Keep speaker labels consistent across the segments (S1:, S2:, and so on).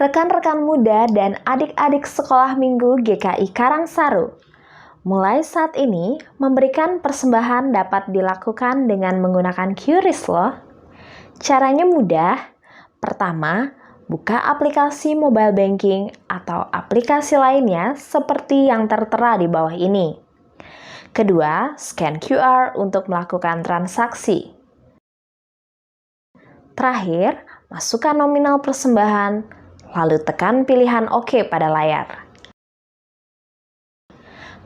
S1: Rekan-rekan muda dan adik-adik sekolah minggu GKI Karangsaru. Mulai saat ini, memberikan persembahan dapat dilakukan dengan menggunakan QRIS loh. Caranya mudah. Pertama, buka aplikasi mobile banking atau aplikasi lainnya seperti yang tertera di bawah ini. Kedua, scan QR untuk melakukan transaksi. Terakhir, masukkan nominal persembahan, lalu tekan pilihan OK pada layar.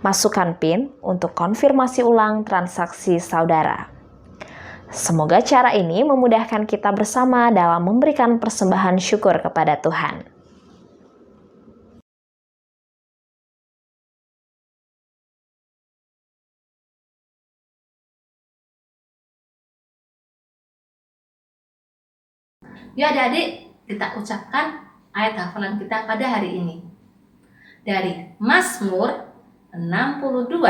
S1: Masukkan PIN untuk konfirmasi ulang transaksi saudara. Semoga cara ini memudahkan kita bersama dalam memberikan persembahan syukur kepada Tuhan.
S2: Yuk adik-adik, kita ucapkan ayat hafalan kita pada hari ini. Dari Mazmur 62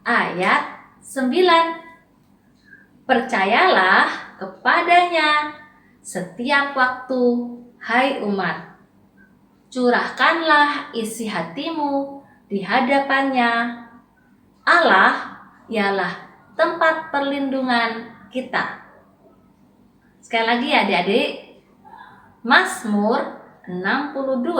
S2: ayat 9. Percayalah kepadanya setiap waktu, hai umat. Curahkanlah isi hatimu di hadapannya. Allah ialah tempat perlindungan kita. Sekali lagi ya adik-adik. Mazmur 62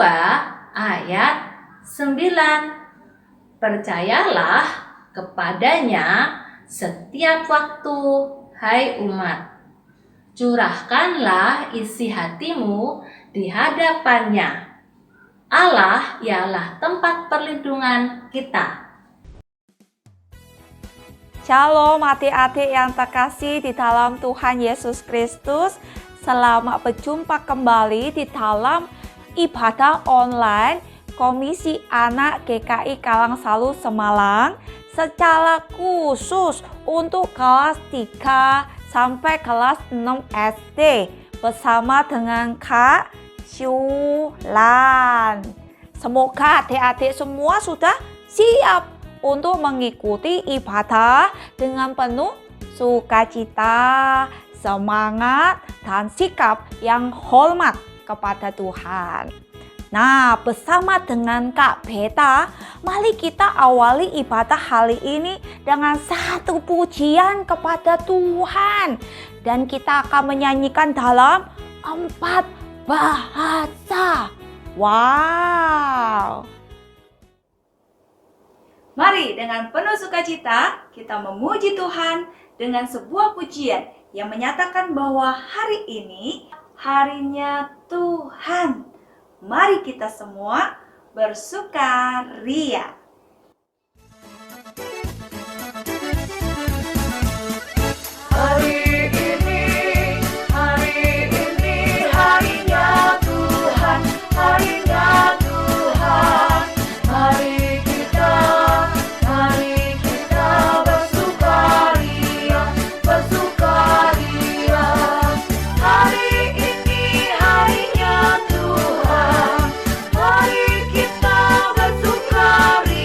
S2: ayat 9. Percayalah kepadanya setiap waktu, hai umat. Curahkanlah isi hatimu di hadapannya. Allah ialah tempat perlindungan kita.
S3: Shalom adik-adik yang terkasih di dalam Tuhan Yesus Kristus. Selamat berjumpa kembali di dalam ibadah online Komisi Anak GKI Karangsaru Semalang secara khusus untuk kelas 3 sampai kelas 6 SD bersama dengan Kak Syulan. Semoga adik-adik semua sudah siap untuk mengikuti ibadah dengan penuh sukacita, semangat, dan sikap yang hormat kepada Tuhan. Nah, bersama dengan Kak Beta, mari kita awali ibadah hari ini dengan satu pujian kepada Tuhan. Dan kita akan menyanyikan dalam 4 bahasa. Wow!
S4: Mari dengan penuh sukacita kita memuji Tuhan dengan sebuah pujian yang menyatakan bahwa hari ini harinya Tuhan. Mari kita semua bersukaria. Hari ini harinya Tuhan, harinya Tuhan. Mari kita bersukaria. Hari ini harinya Tuhan. Mari kita bersukaria.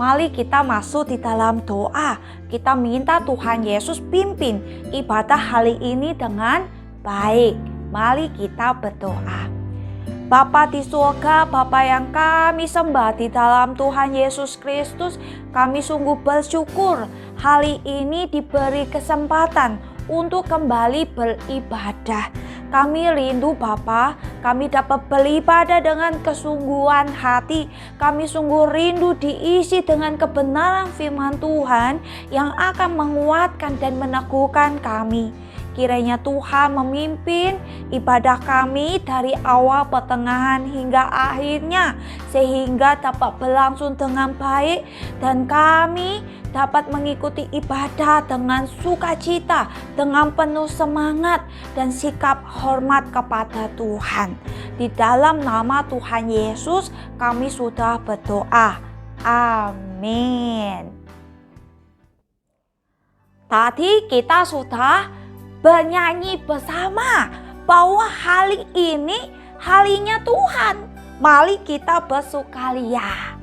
S3: Mari kita masuk di dalam doa. Kita minta Tuhan Yesus pimpin ibadah hari ini dengan baik. Mari kita berdoa. Bapa di surga, Bapa yang kami sembah di dalam Tuhan Yesus Kristus, kami sungguh bersyukur hari ini diberi kesempatan untuk kembali beribadah. Kami rindu Bapa, kami dapat beribadah dengan kesungguhan hati. Kami sungguh rindu diisi dengan kebenaran firman Tuhan yang akan menguatkan dan meneguhkan kami. Kiranya Tuhan memimpin ibadah kami dari awal, pertengahan hingga akhirnya, sehingga dapat berlangsung dengan baik dan kami dapat mengikuti ibadah dengan sukacita, dengan penuh semangat dan sikap hormat kepada Tuhan. Di dalam nama Tuhan Yesus kami sudah berdoa. Amin. Tadi kita sudah bernyanyi bersama bahwa hari ini harinya Tuhan. Mari kita bersukaria.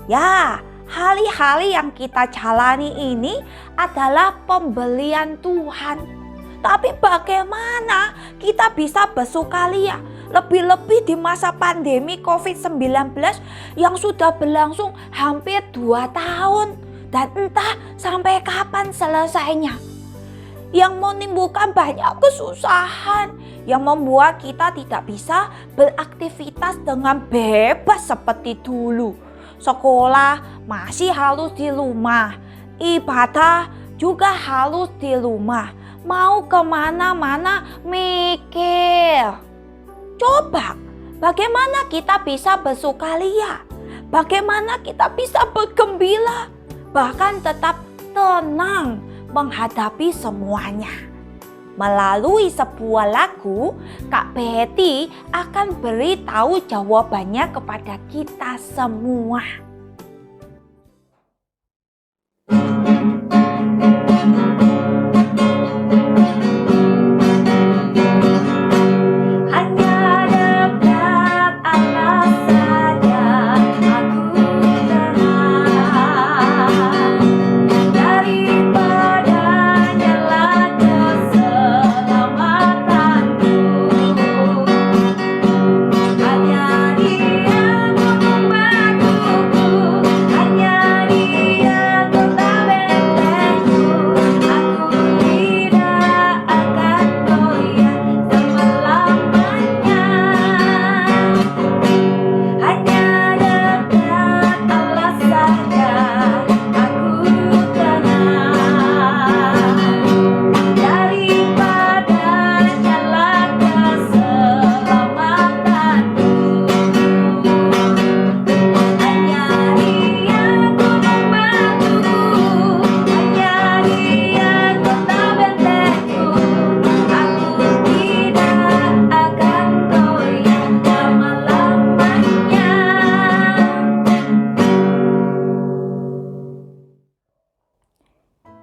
S3: Ya, hari-hari yang kita jalani ini adalah pemberian Tuhan. Tapi bagaimana kita bisa bersukaria? Lebih-lebih di masa pandemi COVID-19 yang sudah berlangsung hampir 2 tahun. Dan entah sampai kapan selesainya. Yang menimbulkan banyak kesusahan, yang membuat kita tidak bisa beraktivitas dengan bebas seperti dulu. Sekolah masih harus di rumah, ibadah juga harus di rumah. Mau kemana-mana mikir. Coba, bagaimana kita bisa bersukaria? Bagaimana kita bisa bergembira? Bahkan tetap tenang menghadapi semuanya. Melalui sebuah lagu, Kak Betty akan beritahu jawabannya kepada kita semua.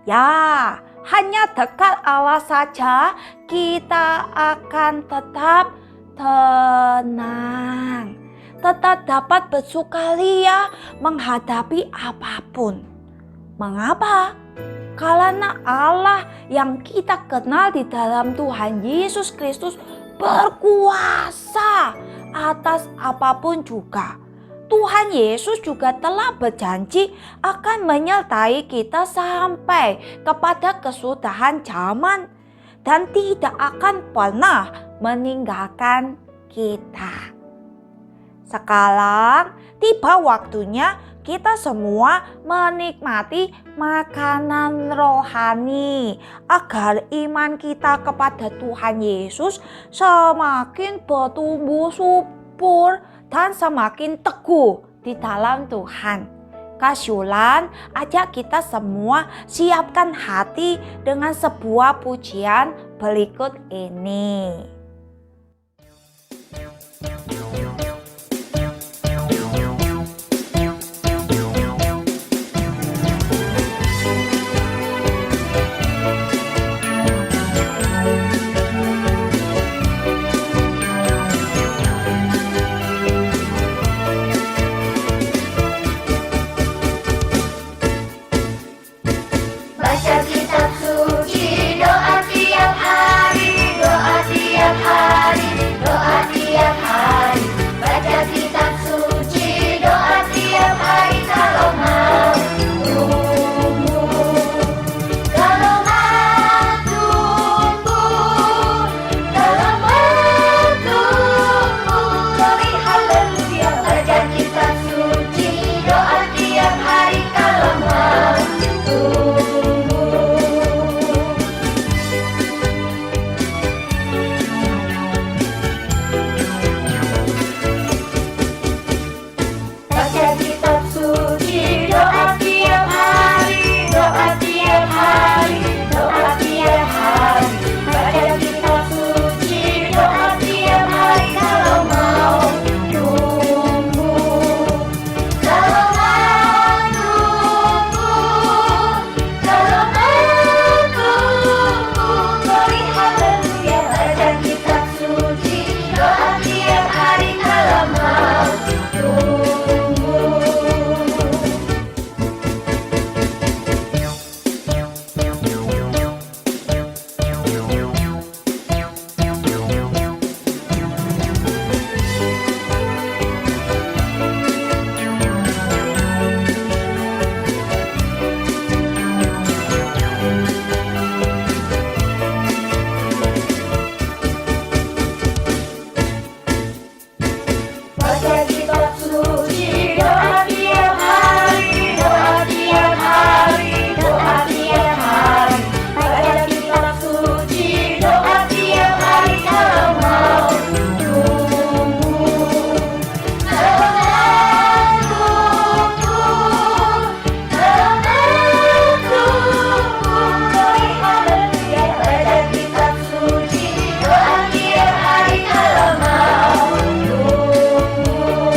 S3: Ya, hanya dekat Allah saja kita akan tetap tenang. Tetap dapat bersukaria menghadapi apapun. Mengapa? Karena Allah yang kita kenal di dalam Tuhan Yesus Kristus berkuasa atas apapun juga. Tuhan Yesus juga telah berjanji akan menyertai kita sampai kepada kesudahan zaman dan tidak akan pernah meninggalkan kita. Sekarang tiba waktunya kita semua menikmati makanan rohani agar iman kita kepada Tuhan Yesus semakin bertumbuh subur dan semakin teguh di dalam Tuhan. Kak Syulan ajak kita semua siapkan hati dengan sebuah pujian berikut ini.
S5: tiap hari, doa tiap hari. Baca kitab suci, doa tiap hari kalau mau tumbuh. Kalau mau tumbuh, kalau mau tumbuh, glory haleluya. Baca kitab suci, doa tiap hari kalau mau tumbuh. Baca kitab suci, doa tiap hari, doa tiap hari, doa tiap hari. Baca kitab suci, doa tiap hari kalau mau tumbuh. Kalau mau tumbuh, kalau mau tumbuh, glory haleluya. Baca kitab suci, doa tiap hari kalau mau tumbuh. Baca kitab suci, doa tiap hari, doa tiap hari, doa tiap hari. Baca kitab suci, doa tiap hari kalau mau tumbuh. Kalau mau tumbuh, kalau mau tumbuh, glory haleluya. Baca kitab suci, doa tiap hari kalau mau tumbuh.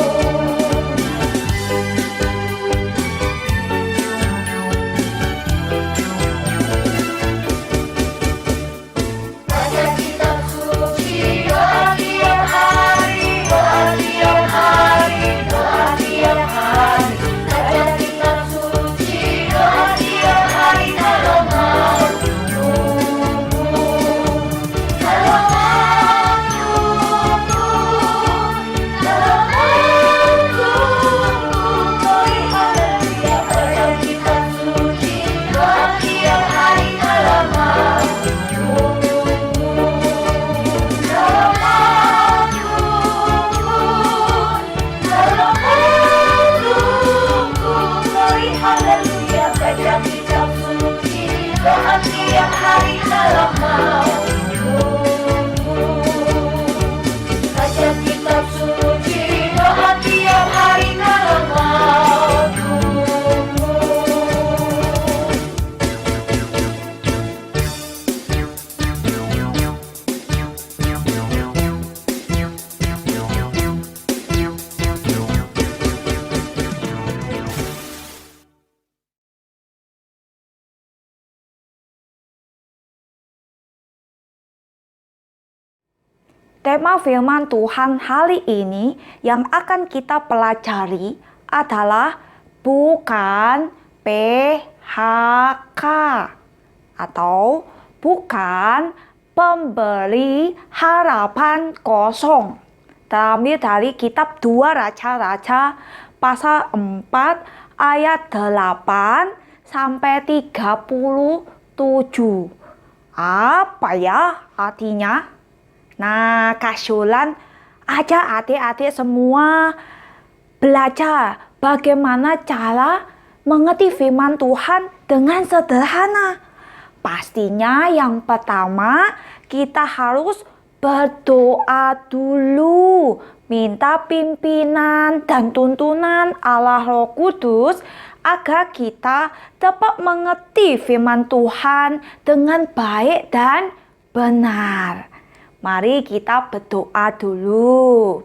S5: Baca kitab suci, doa tiap hari, doa tiap hari, doa tiap hari. Baca kitab suci, doa tiap hari kalau mau tumbuh. Kalau mau tumbuh, kalau mau tumbuh, glory haleluya. Baca kitab suci, doa tiap hari kalau mau tumbuh. Kalau mau tumbuh, kalau mau tumbuh, glory haleluya. Baca kitab suci, doa tiap hari kalau mau tumbuh. Baca kitab suci, doa tiap hari kalau mau tumbuh.
S3: Tema firman Tuhan hari ini yang akan kita pelajari adalah bukan PHK atau bukan pemberi harapan kosong. Terambil dari kitab 2 Raja-Raja pasal 4 ayat 8 sampai 37. Apa ya artinya? Nah, Kak Shulan ajak adik-adik semua belajar bagaimana cara mengerti firman Tuhan dengan sederhana. Pastinya yang pertama kita harus berdoa dulu, minta pimpinan dan tuntunan Allah Roh Kudus agar kita dapat mengerti firman Tuhan dengan baik dan benar. Mari kita berdoa dulu.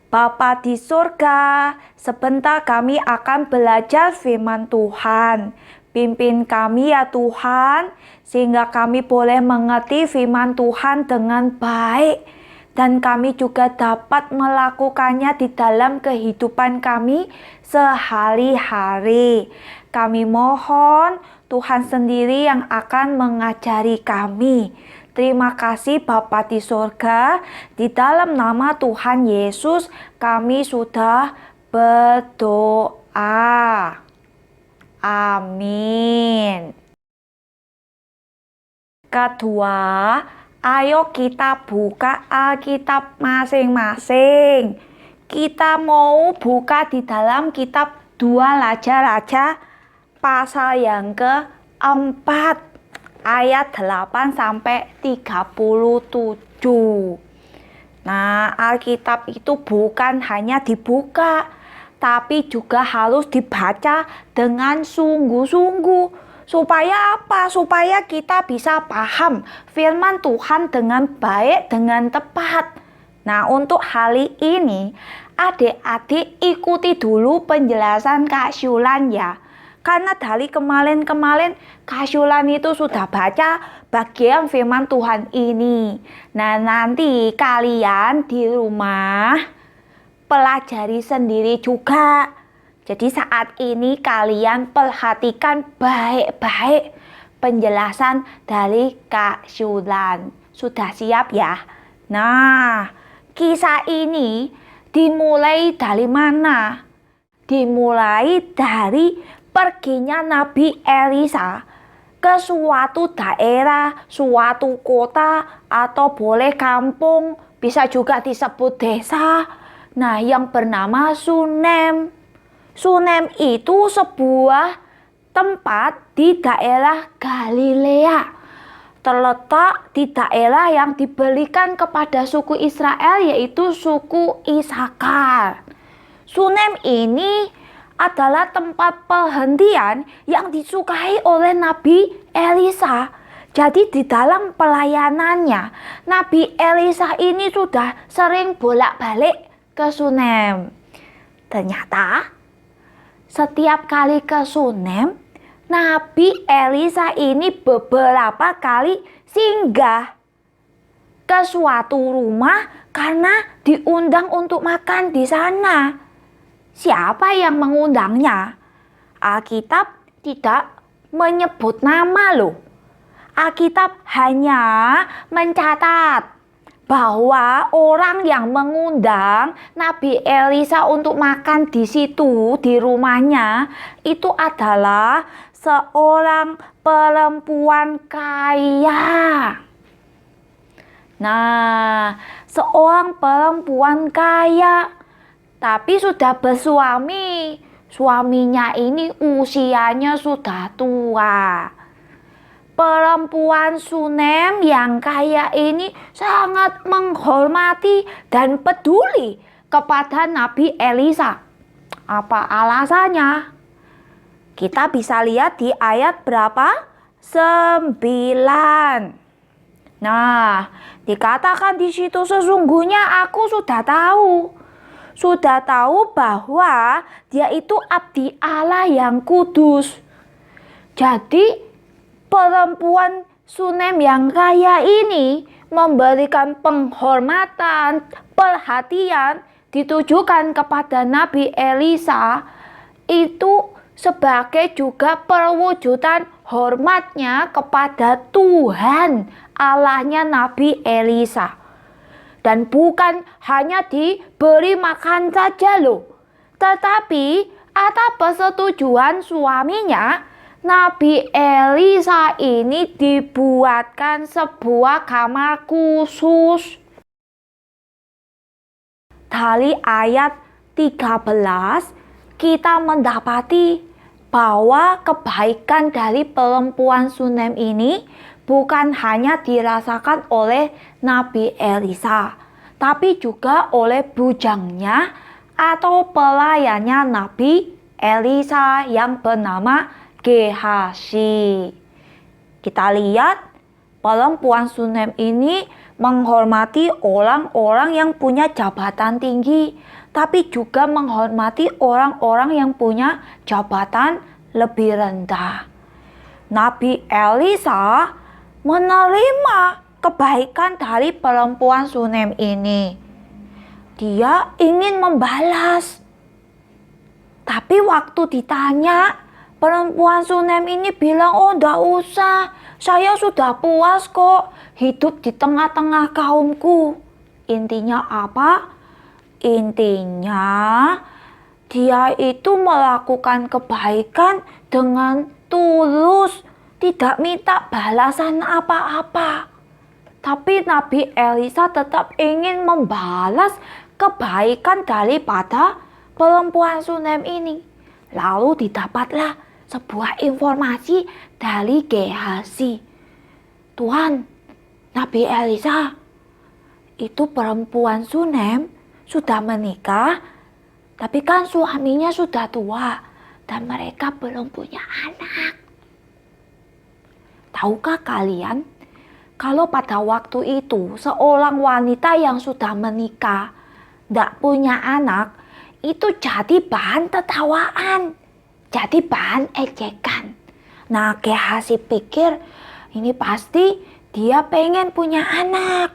S3: Bapa di surga, sebentar kami akan belajar firman Tuhan. Pimpin kami ya Tuhan, sehingga kami boleh mengerti firman Tuhan dengan baik. Dan kami juga dapat melakukannya di dalam kehidupan kami sehari-hari. Kami mohon Tuhan sendiri yang akan mengajari kami. Terima kasih Bapa di surga, di dalam nama Tuhan Yesus kami sudah berdoa. Amin. Kedua, ayo kita buka Alkitab masing-masing. Kita mau buka di dalam kitab 2 Raja-Raja pasal yang keempat ayat 8 sampai 37. Nah, Alkitab itu bukan hanya dibuka, tapi juga harus dibaca dengan sungguh-sungguh. Supaya apa? Supaya kita bisa paham firman Tuhan dengan baik, dengan tepat. Nah, untuk hari ini, adik-adik ikuti dulu penjelasan Kak Syulan ya. Karena dari kemarin Kak Syulan itu sudah baca bagian firman Tuhan ini. Nah, nanti kalian di rumah pelajari sendiri juga. Jadi saat ini kalian perhatikan baik-baik penjelasan dari Kak Syulan. Sudah siap ya? Nah, kisah ini dimulai dari mana? Dimulai dari perginya Nabi Elisa ke suatu daerah, suatu kota, atau boleh kampung, bisa juga disebut desa. Nah, yang bernama Sunem. Sunem itu sebuah tempat di daerah Galilea. Terletak di daerah yang diberikan kepada suku Israel, yaitu suku Isakar. Sunem ini adalah tempat perhentian yang disukai oleh Nabi Elisa. Jadi di dalam pelayanannya, Nabi Elisa ini sudah sering bolak-balik ke Sunem. Ternyata setiap kali ke Sunem, Nabi Elisa ini beberapa kali singgah ke suatu rumah karena diundang untuk makan di sana. Siapa yang mengundangnya? Alkitab tidak menyebut nama loh. Alkitab hanya mencatat bahwa orang yang mengundang Nabi Elisa untuk makan di situ, di rumahnya, itu adalah seorang perempuan kaya. Nah, seorang perempuan kaya, tapi sudah bersuami. Suaminya ini usianya sudah tua. Perempuan Sunem yang kaya ini sangat menghormati dan peduli kepada Nabi Elisa. Apa alasannya? Kita bisa lihat di ayat berapa? 9. Nah, dikatakan di situ, sesungguhnya aku sudah tahu bahwa dia itu abdi Allah yang kudus. Jadi perempuan Sunem yang kaya ini memberikan penghormatan, perhatian ditujukan kepada Nabi Elisa itu sebagai juga perwujudan hormatnya kepada Tuhan Allahnya Nabi Elisa. Dan bukan hanya diberi makan saja loh, tetapi atas persetujuan suaminya, Nabi Elisa ini dibuatkan sebuah kamar khusus. Dari ayat 13 kita mendapati bahwa kebaikan dari perempuan Sunem ini bukan hanya dirasakan oleh Nabi Elisa, tapi juga oleh bujangnya atau pelayannya Nabi Elisa yang bernama Gehazi. Kita lihat perempuan Sunem ini menghormati orang-orang yang punya jabatan tinggi, tapi juga menghormati orang-orang yang punya jabatan lebih rendah. Nabi Elisa menerima kebaikan dari perempuan Sunem ini. Dia ingin membalas. Tapi waktu ditanya, Perempuan Sunem ini bilang, oh enggak usah, saya sudah puas kok hidup di tengah-tengah kaumku. Intinya apa? Intinya dia itu melakukan kebaikan dengan tulus, tidak minta balasan apa-apa. Tapi Nabi Elisa tetap ingin membalas kebaikan daripada perempuan Sunem ini. Lalu didapatlah sebuah informasi dari Gehazi. Tuhan, Nabi Elisa, itu perempuan Sunem sudah menikah, tapi kan suaminya sudah tua dan mereka belum punya anak. Tahukah kalian, kalau pada waktu itu seorang wanita yang sudah menikah, tidak punya anak, itu jadi bahan tertawaan, jadi bahan ejekan. Nah, Gehazi pikir ini pasti dia pengen punya anak.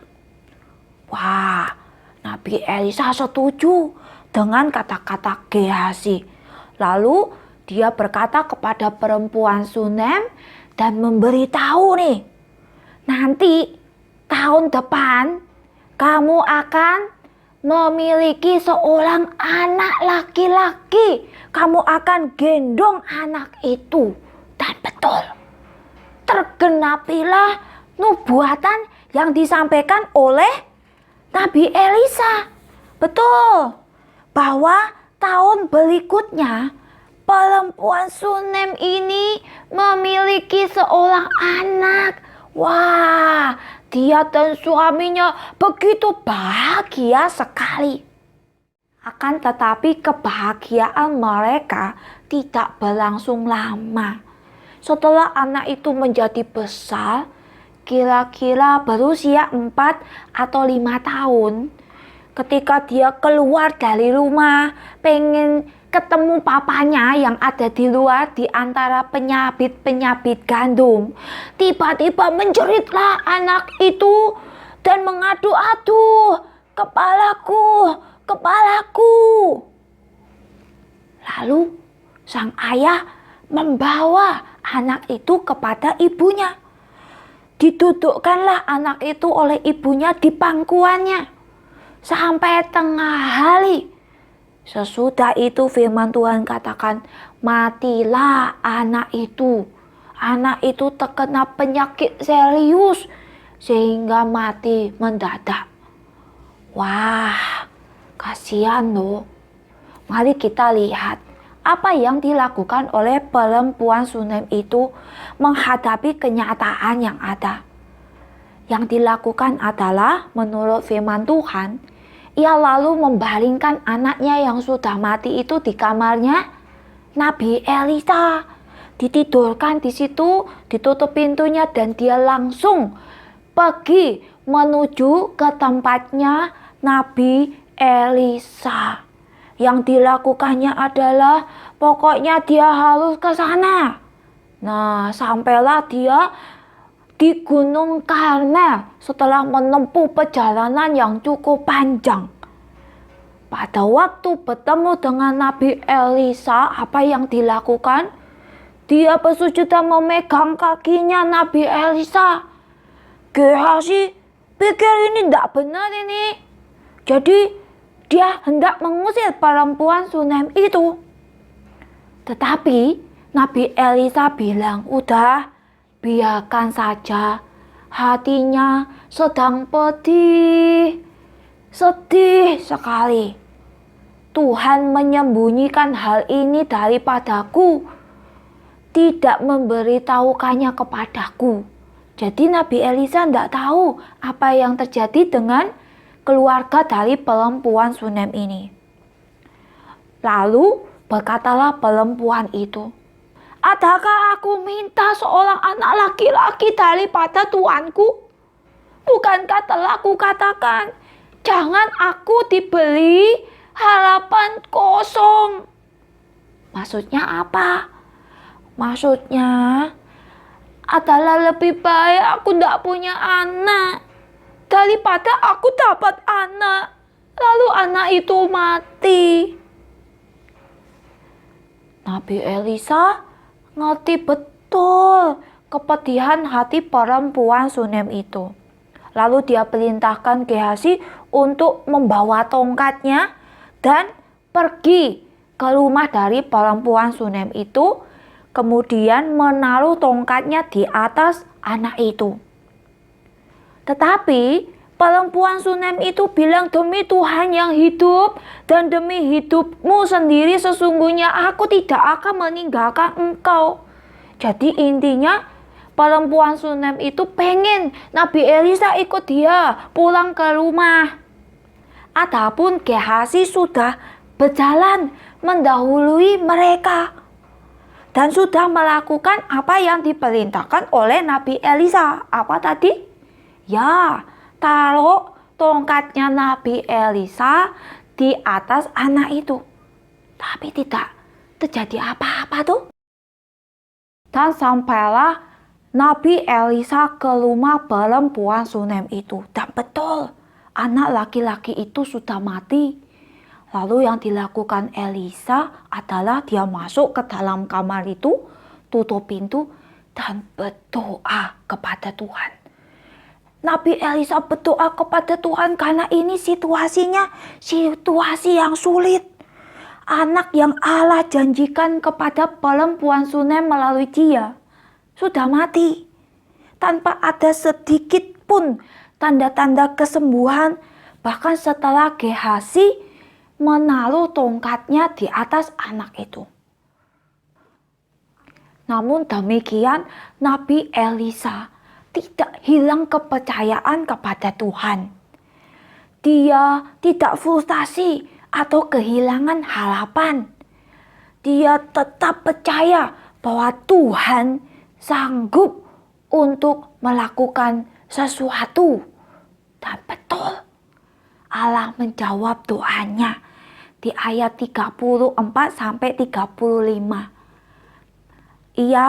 S3: Wah, Nabi Elisa setuju dengan kata-kata Gehazi. Lalu dia berkata kepada perempuan Sunem dan memberitahu nih, nanti tahun depan kamu akan memiliki seorang anak laki-laki. Kamu akan gendong anak itu. Dan betul, tergenapilah nubuatan yang disampaikan oleh Nabi Elisa. Betul, bahwa tahun berikutnya perempuan Sunem ini memiliki seorang anak. Wah, dia dan suaminya begitu bahagia sekali. Akan tetapi kebahagiaan mereka tidak berlangsung lama. Setelah anak itu menjadi besar, kira-kira berusia 4 atau 5 tahun, ketika dia keluar dari rumah, pengen ketemu papanya yang ada di luar di antara penyabit-penyabit gandum. Tiba-tiba menjeritlah anak itu dan mengadu-adu, kepalaku, kepalaku. Lalu sang ayah membawa anak itu kepada ibunya. Didudukkanlah anak itu oleh ibunya di pangkuannya sampai tengah hari. Sesudah itu firman Tuhan katakan, matilah anak itu. Anak itu terkena penyakit serius sehingga mati mendadak. Wah, kasihan loh. Mari kita lihat apa yang dilakukan oleh perempuan Sunem itu menghadapi kenyataan yang ada. Yang dilakukan adalah menurut firman Tuhan, ia lalu membaringkan anaknya yang sudah mati itu di kamarnya Nabi Elisa. Ditidurkan di situ, ditutup pintunya dan dia langsung pergi menuju ke tempatnya Nabi Elisa. Yang dilakukannya adalah pokoknya dia harus ke sana. Nah, sampailah dia di Gunung Karmel setelah menempuh perjalanan yang cukup panjang. Pada waktu bertemu dengan Nabi Elisa, apa yang dilakukan? Dia bersujud dan memegang kakinya Nabi Elisa. Gehazi pikir ini tidak benar ini. Jadi dia hendak mengusir perempuan Sunem itu. Tetapi Nabi Elisa bilang, udah, biarkan saja, hatinya sedang pedih, sedih sekali. Tuhan menyembunyikan hal ini daripadaku, tidak memberitahukannya kepadaku. Jadi Nabi Elisa tidak tahu apa yang terjadi dengan keluarga dari perempuan Sunem ini. Lalu berkatalah perempuan itu, adakah aku minta seorang anak laki-laki daripada tuanku? Bukankah telah aku katakan, jangan aku diberi harapan kosong. Maksudnya apa? Maksudnya adalah lebih baik aku tidak punya anak daripada aku dapat anak, lalu anak itu mati. Nabi Elisa ngerti betul kepedihan hati perempuan Sunem itu. Lalu dia perintahkan Gehazi untuk membawa tongkatnya dan pergi ke rumah dari perempuan Sunem itu, kemudian menaruh tongkatnya di atas anak itu. Tetapi perempuan Sunem itu bilang, demi Tuhan yang hidup dan demi hidupmu sendiri sesungguhnya aku tidak akan meninggalkan engkau. Jadi intinya perempuan Sunem itu pengen Nabi Elisa ikut dia pulang ke rumah. Adapun Gehazi sudah berjalan mendahului mereka dan sudah melakukan apa yang diperintahkan oleh Nabi Elisa. Apa tadi? Ya, taruh tongkatnya Nabi Elisa di atas anak itu. Tapi tidak terjadi apa-apa tuh. Dan sampailah Nabi Elisa ke rumah perempuan Sunem itu. Dan betul, anak laki-laki itu sudah mati. Lalu yang dilakukan Elisa adalah dia masuk ke dalam kamar itu, tutup pintu, dan berdoa kepada Tuhan. Nabi Elisa berdoa kepada Tuhan karena ini situasinya situasi yang sulit. Anak yang Allah janjikan kepada perempuan Sunem melalui dia sudah mati. Tanpa ada sedikit pun tanda-tanda kesembuhan. Bahkan setelah Gehazi menaruh tongkatnya di atas anak itu. Namun demikian Nabi Elisa tidak hilang kepercayaan kepada Tuhan. Dia tidak frustasi atau kehilangan harapan. Dia tetap percaya bahwa Tuhan sanggup untuk melakukan sesuatu. Dan betul, Allah menjawab doanya di ayat 34-35. Ia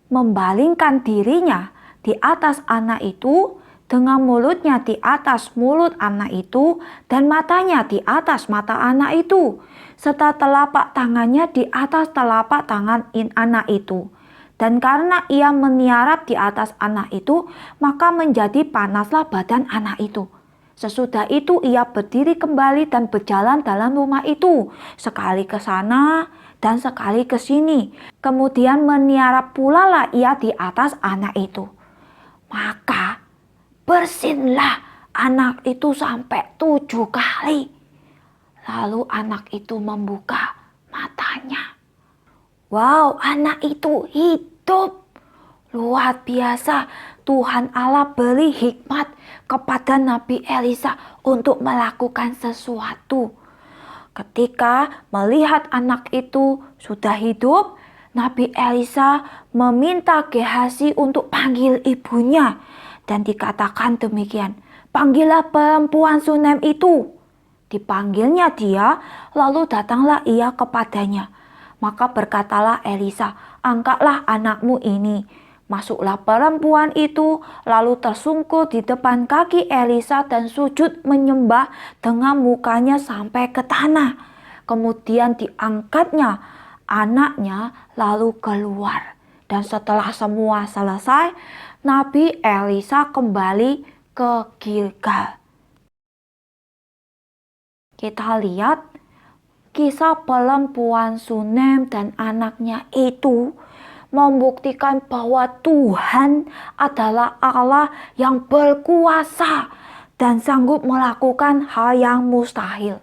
S3: membalingkan dirinya di atas anak itu, dengan mulutnya di atas mulut anak itu, dan matanya di atas mata anak itu, serta telapak tangannya di atas telapak tangan anak itu. Dan karena ia meniarap di atas anak itu, maka menjadi panaslah badan anak itu. Sesudah itu ia berdiri kembali dan berjalan dalam rumah itu, sekali ke sana dan sekali ke sini. Kemudian meniarap pula lah ia di atas anak itu. Maka bersinlah anak itu sampai 7 kali. Lalu anak itu membuka matanya. Wow, anak itu hidup. Luar biasa, Tuhan Allah beri hikmat kepada Nabi Elisa untuk melakukan sesuatu. Ketika melihat anak itu sudah hidup, Nabi Elisa meminta Gehazi untuk panggil ibunya. Dan dikatakan demikian, panggillah perempuan Sunem itu. Dipanggilnya dia, lalu datanglah ia kepadanya. Maka berkatalah Elisa, angkatlah anakmu ini. Masuklah perempuan itu, lalu tersungkur di depan kaki Elisa dan sujud menyembah dengan mukanya sampai ke tanah. Kemudian diangkatnya anaknya lalu keluar. Dan setelah semua selesai, Nabi Elisa kembali ke Gilgal. Kita lihat kisah perempuan Sunem dan anaknya itu membuktikan bahwa Tuhan adalah Allah yang berkuasa dan sanggup melakukan hal yang mustahil.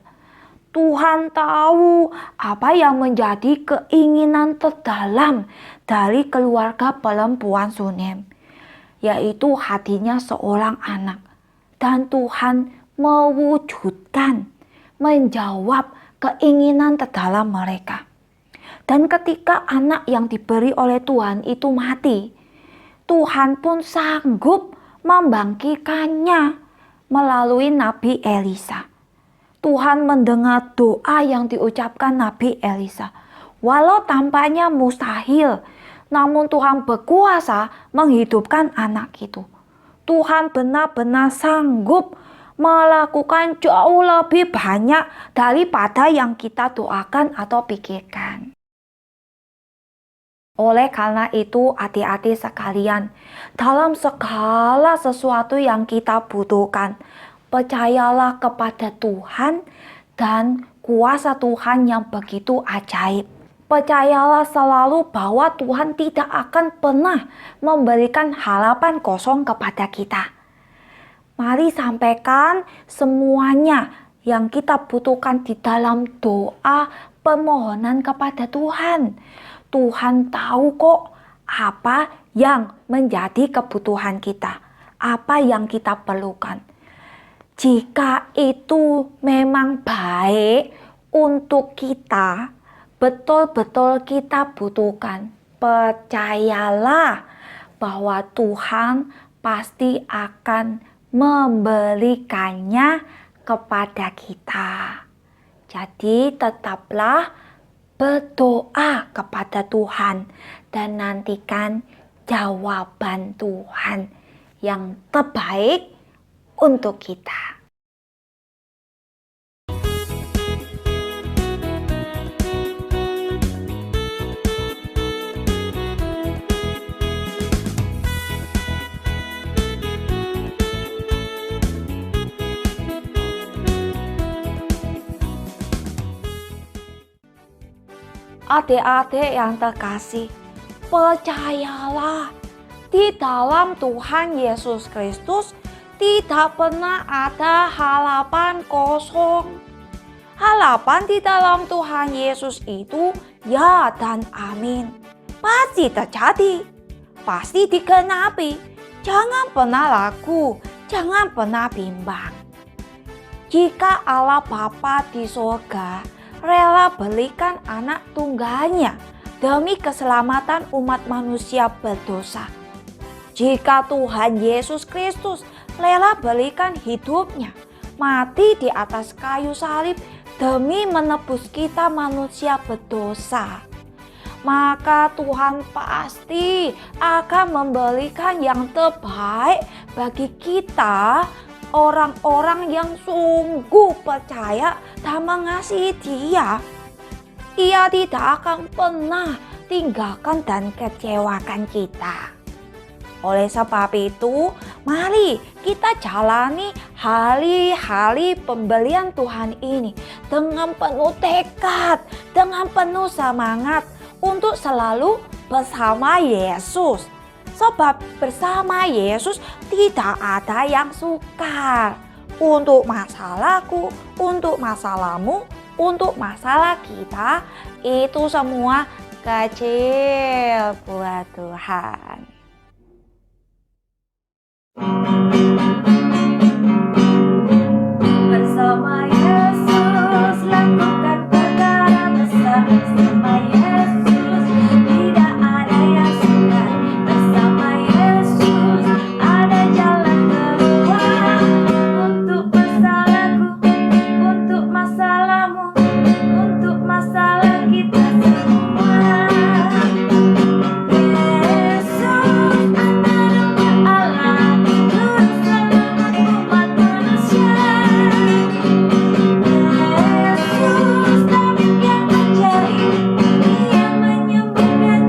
S3: Tuhan tahu apa yang menjadi keinginan terdalam dari keluarga perempuan Sunem, yaitu hatinya seorang anak. Dan Tuhan mewujudkan, menjawab keinginan terdalam mereka. Dan ketika anak yang diberi oleh Tuhan itu mati, Tuhan pun sanggup membangkitkannya melalui Nabi Elisa. Tuhan mendengar doa yang diucapkan Nabi Elisa. Walau tampaknya mustahil, namun Tuhan berkuasa menghidupkan anak itu. Tuhan benar-benar sanggup melakukan jauh lebih banyak daripada yang kita doakan atau pikirkan. Oleh karena itu, adik-adik sekalian, dalam segala sesuatu yang kita butuhkan, percayalah kepada Tuhan dan kuasa Tuhan yang begitu ajaib. Percayalah selalu bahwa Tuhan tidak akan pernah memberikan harapan kosong kepada kita. Mari sampaikan semuanya yang kita butuhkan di dalam doa permohonan kepada Tuhan. Tuhan tahu kok apa yang menjadi kebutuhan kita, apa yang kita perlukan. Jika itu memang baik untuk kita, betul-betul kita butuhkan, percayalah bahwa Tuhan pasti akan memberikannya kepada kita. Jadi tetaplah berdoa kepada Tuhan dan nantikan jawaban Tuhan yang terbaik untuk kita. Adik-adik yang terkasih, percayalah di dalam Tuhan Yesus Kristus tidak pernah ada harapan kosong. Harapan di dalam Tuhan Yesus itu ya dan amin. Pasti terjadi, pasti digenapi. Jangan pernah ragu, jangan pernah bimbang. Jika Allah Bapa di surga rela berikan anak tunggalnya demi keselamatan umat manusia berdosa. Jika Tuhan Yesus Kristus rela berikan hidupnya mati di atas kayu salib demi menebus kita manusia berdosa, maka Tuhan pasti akan memberikan yang terbaik bagi kita, orang-orang yang sungguh percaya dan mengasihi Dia. Ia tidak akan pernah tinggalkan dan kecewakan kita. Oleh sebab itu, mari kita jalani hari-hari pemberian Tuhan ini dengan penuh tekad, dengan penuh semangat untuk selalu bersama Yesus. Sebab bersama Yesus tidak ada yang sukar. Untuk masalahku, untuk masalahmu, untuk masalah kita, itu semua kecil buat Tuhan.
S4: Bersama Yesus lakukan perkara besar. Bersama Yesus tidak ada yang sukar. Bersama Yesus ada jalan keluar. Untuk masalahku, untuk masalahmu, untuk masalah kita semua. Yesus anak Allah, Juru Selamat umat manusia. Yesus tabib yang ajaib, Dia menyembuhkan,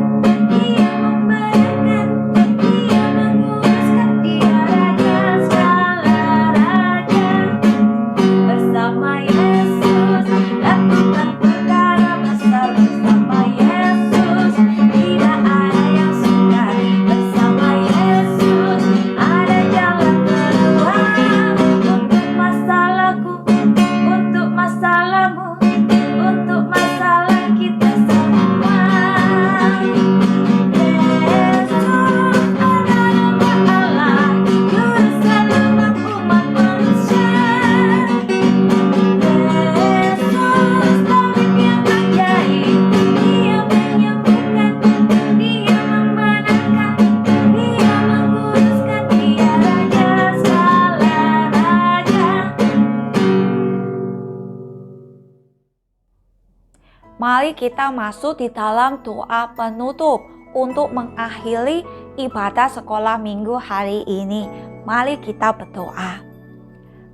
S4: Dia membayarkan, Dia menguruskan, Dia Raja segala raja. Bersama Yesus lakukan perkara besar. Bersama Yesus tidak ada yang sukar. Bersama Yesus ada jalan keluar. Untuk masalahku, untuk masalahmu, untuk masalah kita semua. Yesus anak Allah, Juru Selamat umat manusia. Yesus tabib yang ajaib, Dia menyembuhkan, Dia membenarkan, Dia menguruskan, Dia Raja segala raja.
S3: Mari kita masuk di dalam doa penutup untuk mengakhiri ibadah sekolah minggu hari ini. Mari kita berdoa.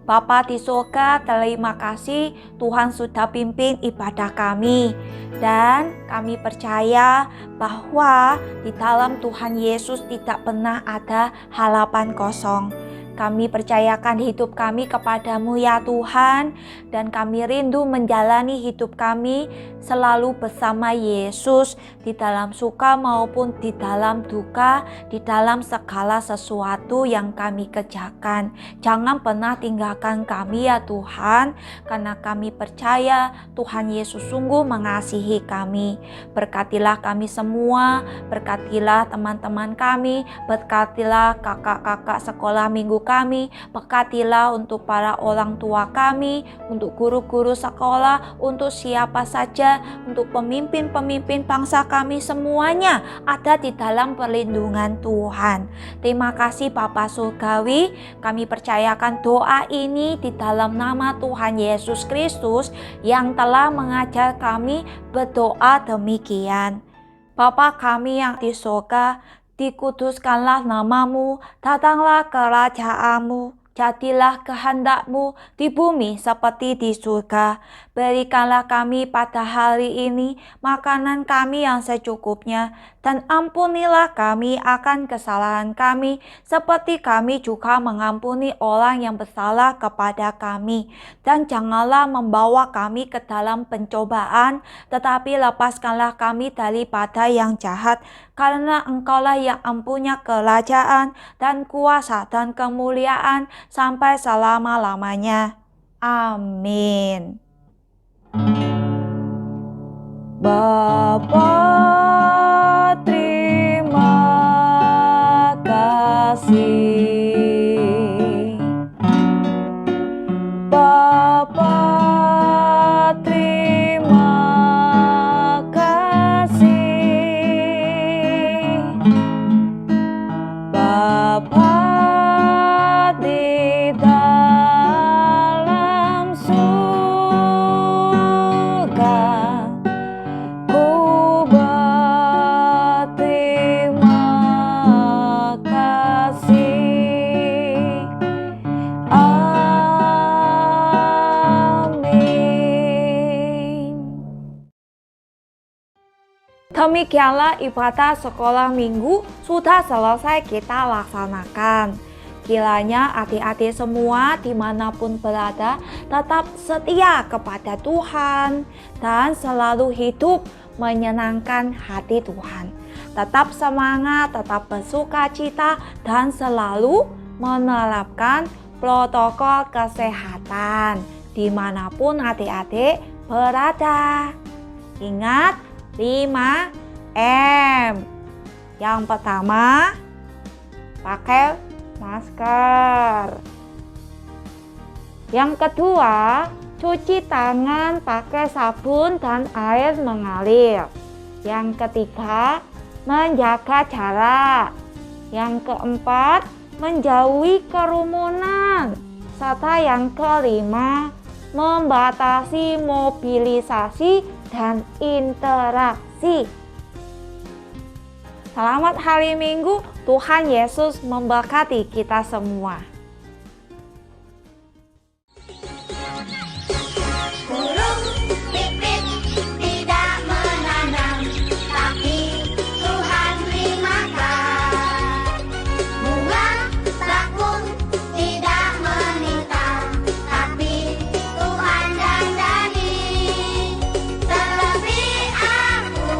S3: Bapa di surga, terima kasih Tuhan sudah pimpin ibadah kami. Dan kami percaya bahwa di dalam Tuhan Yesus tidak pernah ada harapan kosong. Kami percayakan hidup kami kepadamu ya Tuhan, dan kami rindu menjalani hidup kami selalu bersama Yesus di dalam suka maupun di dalam duka, di dalam segala sesuatu yang kami kerjakan. Jangan pernah tinggalkan kami ya Tuhan, karena kami percaya Tuhan Yesus sungguh mengasihi kami. Berkatilah kami semua, berkatilah teman-teman kami, berkatilah kakak-kakak sekolah minggu kami, berkatilah untuk para orang tua kami, untuk guru-guru sekolah, untuk siapa saja, untuk pemimpin-pemimpin bangsa kami, semuanya ada di dalam perlindungan Tuhan. Terima kasih Bapa Surgawi, kami percayakan doa ini di dalam nama Tuhan Yesus Kristus yang telah mengajar kami berdoa demikian. Bapa kami yang di surga, dikuduskanlah namamu, datanglah kerajaanmu, jadilah kehendakmu di bumi seperti di surga. Berikanlah kami pada hari ini makanan kami yang secukupnya, dan ampunilah kami akan kesalahan kami, seperti kami juga mengampuni orang yang bersalah kepada kami. Dan janganlah membawa kami ke dalam pencobaan, tetapi lepaskanlah kami daripada yang jahat, karena Engkaulah yang mempunyai kerajaan dan kuasa dan kemuliaan sampai selama-lamanya. Amin. Bapa, terima kasih. Bapa, terima kasih. Bapa di dalam surga, ku berterima kasih. Amin. Demikianlah ibadah sekolah minggu sudah selesai kita laksanakan. Kiranya adik-adik semua dimanapun berada tetap setia kepada Tuhan dan selalu hidup menyenangkan hati Tuhan. Tetap semangat, tetap bersukacita, dan selalu menerapkan protokol kesehatan dimanapun adik-adik berada. Ingat 5M. Yang pertama, pakai masker. Yang kedua, cuci tangan pakai sabun dan air mengalir. Yang ketiga, menjaga jarak. Yang keempat, menjauhi kerumunan. Serta yang kelima, membatasi mobilisasi dan interaksi. Selamat hari Minggu, Tuhan Yesus memberkati kita semua.
S5: Burung pipit tidak menanam, tapi Tuhan beri makan. Bunga bakung tidak meminta, tapi Tuhan dandani. Terlebih aku,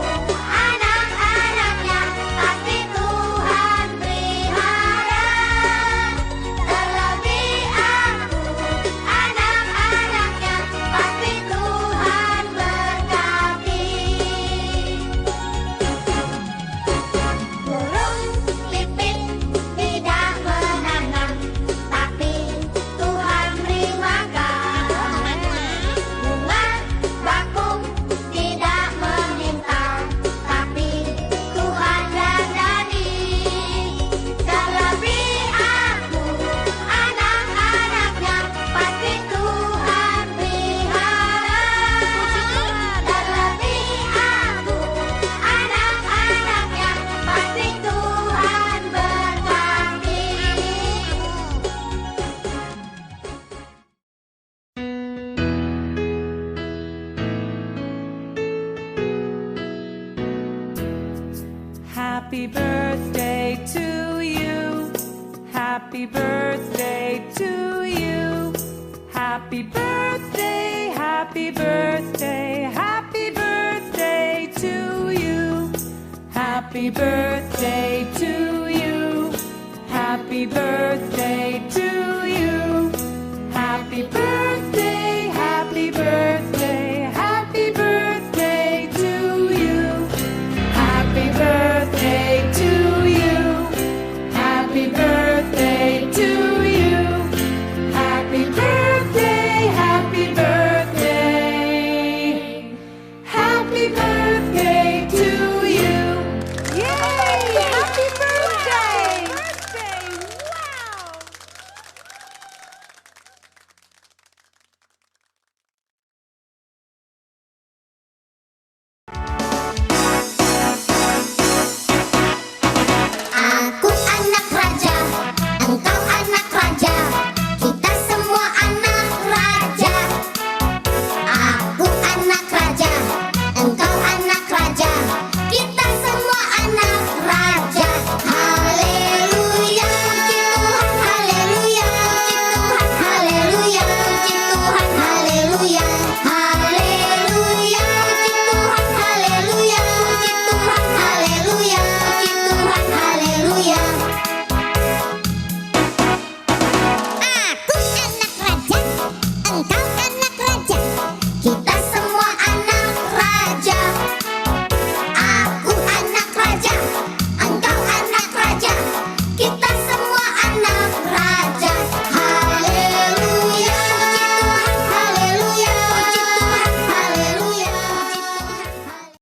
S5: anak-anaknya, pasti Tuhan pelihara.
S6: Happy birthday to you. Happy birthday to you. Happy birthday, happy birthday, happy birthday to you. Happy birthday to you. Happy birthday to you. Happy birthday.